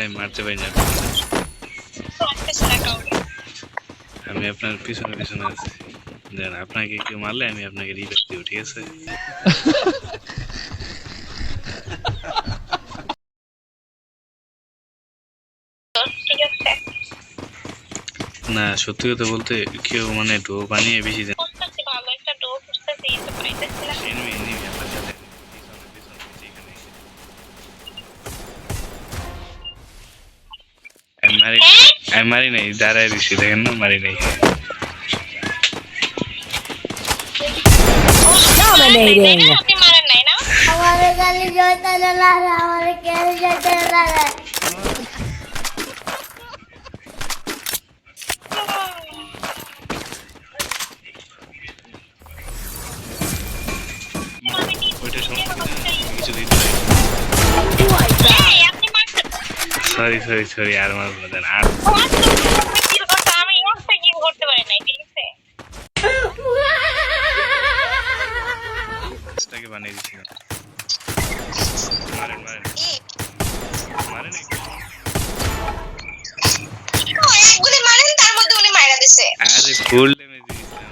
আমি মারতে পারি না। আমি আপনার পিছনে পিছনে আছি। দেন আপনাকে কেউ মারলে আমি আপনাকে রিভাইভ দিব, ঠিক আছে? না সত্যি কথা বলতে কেউ মানে ডো বানিয়ে বেশি দেন। ভালো একটা ডো খুঁজতেছি তো পাইতেছি না। আপনার সাথে পিছনে যেখানে আমি মারি নাই, দাঁড়ায় দিছি, দেখেন না মারি নাই। Dominating. আপনি মারেন নাই না? हमारे गली जोता जला रहा हमारे कैरी जोता जला रहा ওইটা সমস্যা কিছু দিতে সরি সরি সরি, আর মারবো না, দেন আর আমি একটা গেম করতে পারি নাই, ঠিক আছে? টাকে বানিয়ে দিচ্ছি। মারেন মারেন মারেন এক গুলি মারেন, তার মধ্যে উনি মাইরা দিছে। আরে ফুল ড্যামেজ দিয়েছিলাম।